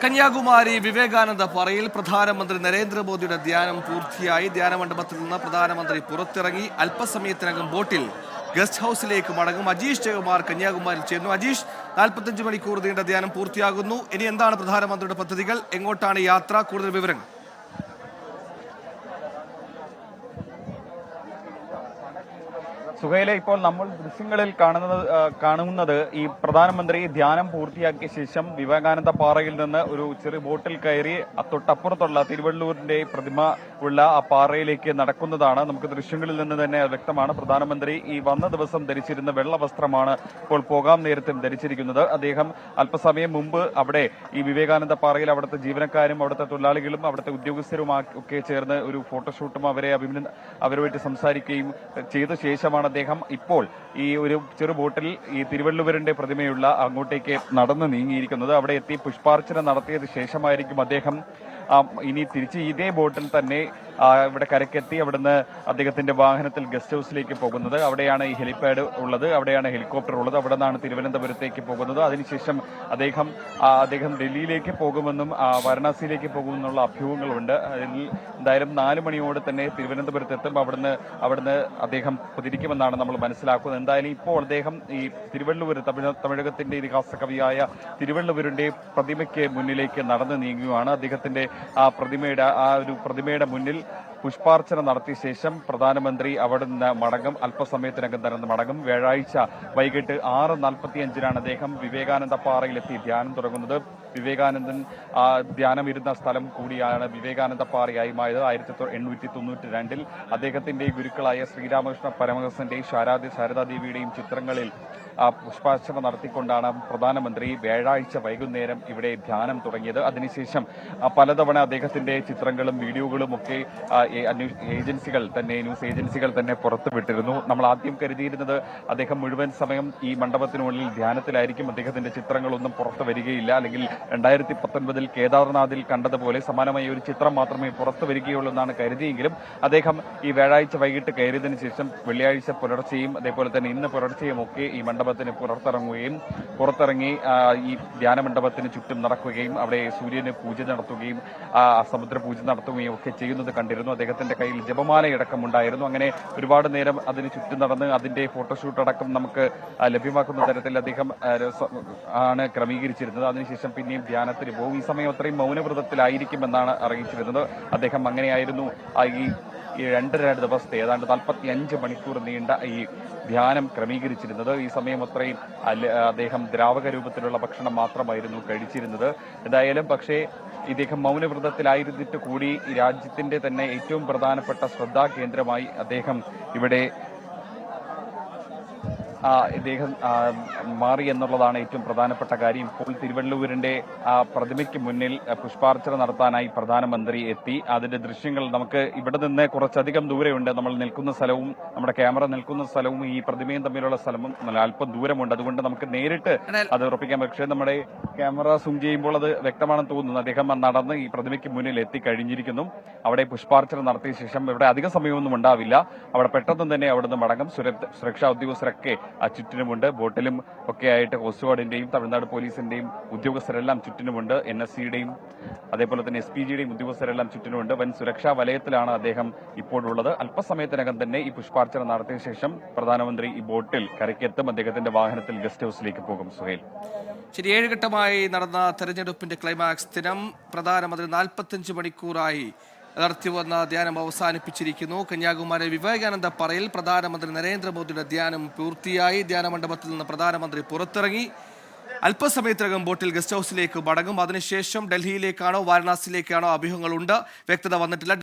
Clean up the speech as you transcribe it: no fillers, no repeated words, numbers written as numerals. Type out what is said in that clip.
കന്യാകുമാരി വിവേകാനന്ദ പാറയിൽ പ്രധാനമന്ത്രി നരേന്ദ്രമോദിയുടെ ധ്യാനം പൂർത്തിയായി. ധ്യാനമണ്ഡപത്തിൽ നിന്ന് പ്രധാനമന്ത്രി പുറത്തിറങ്ങി. അല്പസമയത്തിനകം ബോട്ടിൽ ഗസ്റ്റ് ഹൌസിലേക്ക് മടങ്ങും. അജീഷ് ജയകുമാർ കന്യാകുമാരിയിൽ ചേരുന്നു. അജീഷ്, 45 മണിക്കൂർ നീണ്ട ധ്യാനം പൂർത്തിയാകുന്നു. ഇനി എന്താണ് പ്രധാനമന്ത്രിയുടെ പദ്ധതികൾ? എങ്ങോട്ടാണ് യാത്ര? കൂടുതൽ വിവരങ്ങൾ. സുഹൈലെ, ഇപ്പോൾ നമ്മൾ ദൃശ്യങ്ങളിൽ കാണുന്നത് ഈ പ്രധാനമന്ത്രി ധ്യാനം പൂർത്തിയാക്കിയ ശേഷം വിവേകാനന്ദ പാറയിൽ നിന്ന് ഒരു ചെറിയ ബോട്ടിൽ കയറി തൊട്ടപ്പുറത്തുള്ള തിരുവള്ളൂരിന്റെ പ്രതിമ ഉള്ള ആ പാറയിലേക്ക് നടക്കുന്നതാണ്. നമുക്ക് ദൃശ്യങ്ങളിൽ നിന്ന് തന്നെ വ്യക്തമാണ്. പ്രധാനമന്ത്രി ഈ വന്ന ദിവസം ധരിച്ചിരുന്ന വെള്ള വസ്ത്രമാണ് ഇപ്പോൾ പോകാൻ നേരത്തും ധരിച്ചിരിക്കുന്നത്. അദ്ദേഹം അല്പസമയം മുമ്പ് അവിടെ ഈ വിവേകാനന്ദ പാറയിൽ അവിടുത്തെ ജീവനക്കാരും അവിടുത്തെ തൊഴിലാളികളും അവിടുത്തെ ഉദ്യോഗസ്ഥരും ഒക്കെ ചേർന്ന് ഒരു ഫോട്ടോഷൂട്ടും അവരുമായിട്ട് സംസാരിക്കുകയും ചെയ്ത ശേഷമാണ് അദ്ദേഹം ഇപ്പോൾ ഈ ഒരു ചെറു ബോട്ടിൽ ഈ തിരുവള്ളുവരിന്റെ പ്രതിമയുള്ള അങ്ങോട്ടേക്ക് നടന്നു നീങ്ങിയിരിക്കുന്നത്. അവിടെ എത്തി പുഷ്പാർച്ചന നടത്തിയത് ശേഷമായിരിക്കും അദ്ദേഹം ഇനി തിരിച്ച് ഇതേ ബോട്ടിൽ തന്നെ ഇവിടെ കരക്കെത്തി അവിടുന്ന് അദ്ദേഹത്തിന്റെ വാഹനത്തിൽ ഗസ്റ്റ് ഹൌസിലേക്ക് പോകുന്നത്. അവിടെയാണ് ഈ ഹെലിപാഡ് ഉള്ളത്, അവിടെയാണ് ഹെലികോപ്റ്റർ ഉള്ളത്. അവിടെ നിന്നാണ് തിരുവനന്തപുരത്തേക്ക് പോകുന്നത്. അതിനുശേഷം അദ്ദേഹം ഡൽഹിയിലേക്ക് പോകുമെന്നും വാരണാസിയിലേക്ക് പോകുമെന്നുള്ള അഭ്യൂഹങ്ങളുണ്ട്. എന്തായാലും 4 മണിയോട് തന്നെ തിരുവനന്തപുരത്ത് എത്തുമ്പോൾ അവിടുന്ന് അദ്ദേഹം തിരിക്കുമെന്നാണ് നമ്മൾ മനസ്സിലാക്കുന്നത്. എന്തായാലും ഇപ്പോൾ അദ്ദേഹം ഈ തിരുവള്ളുവർ തമിഴകത്തിന്റെ ഇതിഹാസ കവിയായ തിരുവള്ളുവരിന്റെ പ്രതിമയ്ക്ക് മുന്നിലേക്ക് നടന്നു നീങ്ങുകയാണ്. അദ്ദേഹത്തിന്റെ പ്രതിമയുടെ മുന്നിൽ പുഷ്പാർച്ചന നടത്തിയ ശേഷം പ്രധാനമന്ത്രി അവിടെ നിന്ന് മടങ്ങും. അല്പസമയത്തിനകം തന്നെ മടങ്ങും. വ്യാഴാഴ്ച വൈകിട്ട് 6:45 അദ്ദേഹം വിവേകാനന്ദ പാറയിലെത്തി ധ്യാനം തുടങ്ങുന്നത്. വിവേകാനന്ദൻ ധ്യാനം ഇരുന്ന സ്ഥലം കൂടിയാണ് വിവേകാനന്ദ പാറയായി മാറിയത്. 1892 അദ്ദേഹത്തിന്റെ ഗുരുക്കളായ ശ്രീരാമകൃഷ്ണ പരമഹംസന്റെയും ശാരദാദേവിയുടെയും ചിത്രങ്ങളിൽ പുഷ്പാർച്ചന നടത്തിക്കൊണ്ടാണ് പ്രധാനമന്ത്രി വ്യാഴാഴ്ച വൈകുന്നേരം ഇവിടെ ധ്യാനം തുടങ്ങിയത്. അതിനുശേഷം പലതവണ അദ്ദേഹത്തിന്റെ ചിത്രങ്ങളും വീഡിയോകളും ഒക്കെ ന്യൂസ് ഏജൻസികൾ തന്നെ പുറത്തുവിട്ടിരുന്നു. നമ്മൾ ആദ്യം കരുതിയിരുന്നത് അദ്ദേഹം മുഴുവൻ സമയം ഈ മണ്ഡപത്തിനുള്ളിൽ ധ്യാനത്തിലായിരിക്കും, അദ്ദേഹത്തിന്റെ ചിത്രങ്ങളൊന്നും പുറത്തു വരികയില്ല, അല്ലെങ്കിൽ 2019 കേദാർനാഥിൽ കണ്ടതുപോലെ സമാനമായ ഒരു ചിത്രം മാത്രമേ പുറത്തു വരികയുള്ളൂ എന്നാണ് കരുതിയെങ്കിലും അദ്ദേഹം ഈ വ്യാഴാഴ്ച വൈകിട്ട് കയറിയതിനു ശേഷം വെള്ളിയാഴ്ച പുലർച്ചെയും അതേപോലെ തന്നെ ഇന്ന് പുലർച്ചെയും ഒക്കെ ഈ മണ്ഡപത്തിന് പുറത്തിറങ്ങി ഈ ധ്യാനമണ്ഡപത്തിന് ചുറ്റും നടക്കുകയും അവിടെ സൂര്യന് പൂജ നടത്തുകയും സമുദ്ര പൂജ നടത്തുകയും ഒക്കെ ചെയ്യുന്നത് കണ്ടിരുന്നു. അദ്ദേഹത്തിന്റെ കയ്യിൽ ജപമാലയടക്കം ഉണ്ടായിരുന്നു. അങ്ങനെ ഒരുപാട് നേരം അതിന് ചുറ്റും നടന്ന് അതിന്റെ ഫോട്ടോഷൂട്ട് അടക്കം നമുക്ക് ലഭ്യമാക്കുന്ന തരത്തിൽ അദ്ദേഹം ആണ് ക്രമീകരിച്ചിരുന്നത്. അതിനുശേഷം പിന്നെയും ധ്യാനത്തിന് പോകും. ഈ സമയം അത്രയും മൗനവ്രതത്തിലായിരിക്കുമെന്നാണ് അറിയിച്ചിരുന്നത്. അദ്ദേഹം അങ്ങനെയായിരുന്നു ഈ 2.5 ദിവസത്തെ ഏതാണ്ട് 45 മണിക്കൂർ നീണ്ട ഈ ധ്യാനം ക്രമീകരിച്ചിരുന്നത്. ഈ സമയം അത്രയും അദ്ദേഹം ദ്രാവക രൂപത്തിലുള്ള ഭക്ഷണം മാത്രമായിരുന്നു കഴിച്ചിരുന്നത്. എന്തായാലും പക്ഷേ ഇദ്ദേഹം മൗനവ്രതത്തിലായിരുന്നിട്ട് കൂടി ഈ രാജ്യത്തിന്റെ തന്നെ ഏറ്റവും പ്രധാനപ്പെട്ട ശ്രദ്ധാകേന്ദ്രമായി അദ്ദേഹം ഇവിടെ മാറി എന്നുള്ളതാണ് ഏറ്റവും പ്രധാനപ്പെട്ട കാര്യം. ഇപ്പോൾ തിരുവള്ളുവരിന്റെ പ്രതിമയ്ക്ക് മുന്നിൽ പുഷ്പാർച്ചന നടത്താനായി പ്രധാനമന്ത്രി എത്തി. അതിന്റെ ദൃശ്യങ്ങൾ നമുക്ക് ഇവിടെ നിന്ന് കുറച്ചധികം ദൂരെയുണ്ട്. നമ്മൾ നിൽക്കുന്ന സ്ഥലവും നമ്മുടെ ക്യാമറ നിൽക്കുന്ന സ്ഥലവും ഈ പ്രതിമയും തമ്മിലുള്ള സ്ഥലവും അല്പം ദൂരമുണ്ട്. അതുകൊണ്ട് നമുക്ക് നേരിട്ട് അത് ഉറപ്പിക്കാൻ. പക്ഷേ നമ്മുടെ ക്യാമറ സൂം ചെയ്യുമ്പോൾ അത് വ്യക്തമാണെന്ന് തോന്നുന്നു. അദ്ദേഹം നടന്ന് ഈ പ്രതിമയ്ക്ക് മുന്നിൽ എത്തിക്കഴിഞ്ഞിരിക്കുന്നു. അവിടെ പുഷ്പാർച്ചന നടത്തിയ ശേഷം ഇവിടെ അധിക സമയമൊന്നും ഉണ്ടാവില്ല. അവിടെ പെട്ടെന്ന് തന്നെ അവിടുന്ന് മടങ്ങും. സുരക്ഷാ ഉദ്യോഗസ്ഥരൊക്കെ ചുറ്റിനുമുണ്ട്. ബോട്ടിലും ഒക്കെ ആയിട്ട് കോസ്റ്റ് ഗാർഡിന്റെയും തമിഴ്നാട് പോലീസിന്റെയും ഉദ്യോഗസ്ഥരെല്ലാം ചുറ്റിനുമുണ്ട്. NSCയുടെയും അതേപോലെ തന്നെ SPGയുടെയും ഉദ്യോഗസ്ഥരെല്ലാം ചുറ്റിനുമുണ്ട്. വൻ സുരക്ഷാ വലയത്തിലാണ് അദ്ദേഹം ഇപ്പോഴുള്ളത്. അല്പസമയത്തിനകം തന്നെ ഈ പുഷ്പാർച്ചന നടത്തിയ ശേഷം പ്രധാനമന്ത്രി ഈ ബോട്ടിൽ കരയ്ക്കെത്തും. അദ്ദേഹത്തിന്റെ വാഹനത്തിൽ ഗസ്റ്റ് ഹൌസിലേക്ക് പോകും. സുഹൈൽ, ശരി, 7 ഘട്ടമായി നടന്ന തെരഞ്ഞെടുപ്പിന്റെ ക്ലൈമാക്സ് ദിനം പ്രധാനമന്ത്രി 45 മണിക്കൂറായി നടത്തിവന്ന ധ്യാനം അവസാനിപ്പിച്ചിരിക്കുന്നു. കന്യാകുമാരി വിവേകാനന്ദ പാറയിൽ പ്രധാനമന്ത്രി നരേന്ദ്രമോദിയുടെ ധ്യാനം പൂർത്തിയായി. ധ്യാനമണ്ഡപത്തിൽ നിന്ന് പ്രധാനമന്ത്രി പുറത്തിറങ്ങി. അല്പസമയത്തിനകം ബോട്ടിൽ ഗസ്റ്റ് ഹൌസിലേക്ക് മടങ്ങും. അതിനുശേഷം ഡൽഹിയിലേക്കാണോ വാരണാസിയിലേക്കാണോ അഭ്യൂഹങ്ങളുണ്ട്, വ്യക്തത വന്നിട്ടില്ല.